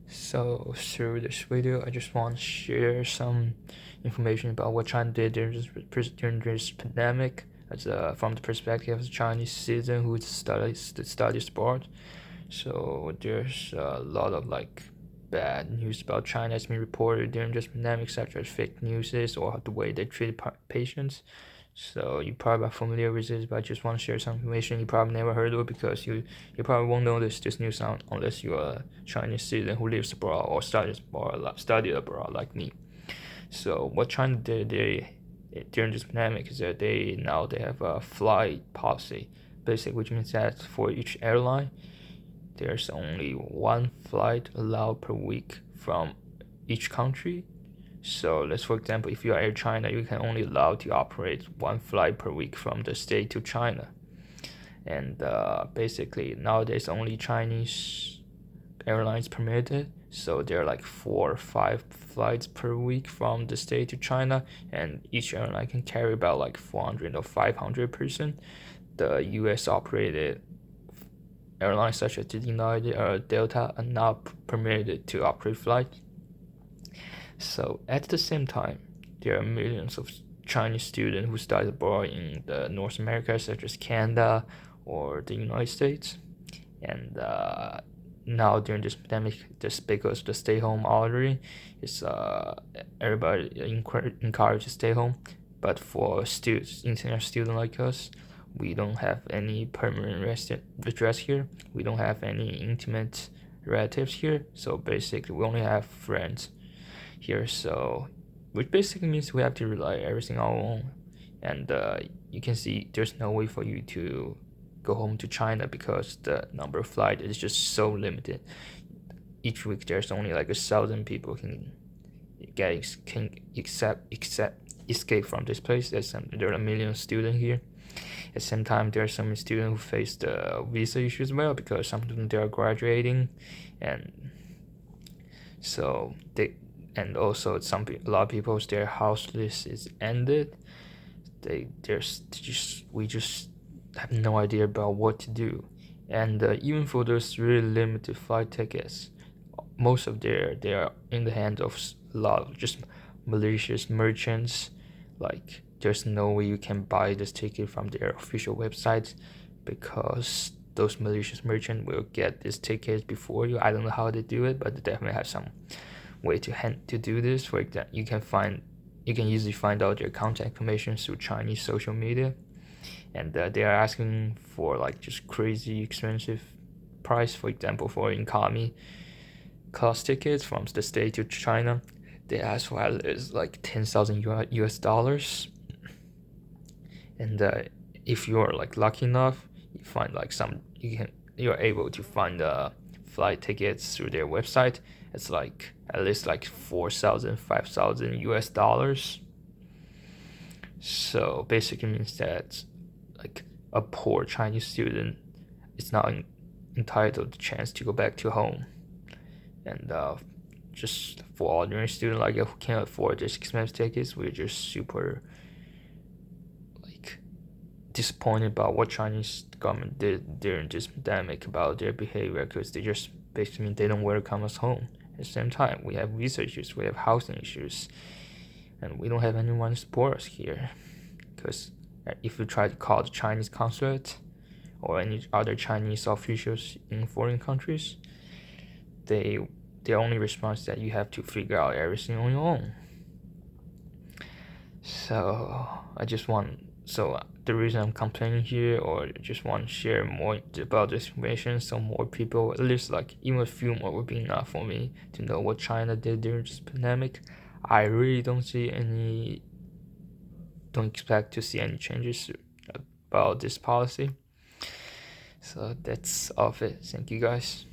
So through this video, I just want to share some information about what China did during this pandemic, from the perspective of a Chinese citizen who studies abroad. So there's a lot of bad news about China has been reported during this pandemic, such as fake news or the way they treat patients. So you probably are familiar with this, but I just want to share some information you probably never heard of because you probably won't notice this news unless you're a Chinese citizen who lives abroad or studied abroad like me. So what China did during this pandemic is that they have a flight policy, basically, which means that for each airline, there's only one flight allowed per week from each country. So let's, for example, if you are Air China, you can only allow to operate one flight per week from the state to China. And basically nowadays only Chinese airlines permitted. So there are 4 or 5 flights per week from the state to China, and each airline can carry about 400 or 500 person. The U.S. operated airlines such as United or Delta are not permitted to operate flights. So at the same time, there are millions of Chinese students who study abroad in the North America, such as Canada or the United States. And now during this pandemic, just because the stay-home order is everybody encouraged to stay home. But for international students like us, we don't have any permanent address here. We don't have any intimate relatives here. So basically, we only have friends here. So, which basically means we have to rely everything on our own. And you can see there's no way for you to go home to China because the number of flights is just so limited. Each week there's only 1,000 people can escape from this place. There are a million students here. At the same time, there are some students who face the visa issues as well because some of them they are graduating, and so also a lot of people their house list is ended. We just have no idea about what to do, and even for those really limited flight tickets, most of they are in the hands of a lot of just malicious merchants. There's no way you can buy this ticket from their official website because those malicious merchants will get these tickets before you. I don't know how they do it, but they definitely have some way to do this. For example, you can easily find out their contact information through Chinese social media, and they are asking for just crazy expensive price. For example, for economy class tickets from the state to China, they ask for at least 10,000 US dollars. And if you're lucky enough, you find you're able to find flight tickets through their website. It's at least 4,000, 5,000 US dollars. So basically means that a poor Chinese student is not entitled to the chance to go back to home. And just for ordinary student who can't afford this expensive tickets, we're just super disappointed about what Chinese government did during this pandemic about their behavior, because they just basically mean they don't welcome us home. At the same time, we have visa issues, we have housing issues, and we don't have anyone to support us here. Because if you try to call the Chinese consulate or any other Chinese officials in foreign countries, their only response is that you have to figure out everything on your own. So the reason I'm complaining here, or just want to share more about this information, so more people, at least even a few more, would be enough for me to know what China did during this pandemic. I really don't expect to see any changes about this policy. So that's all of it. Thank you guys.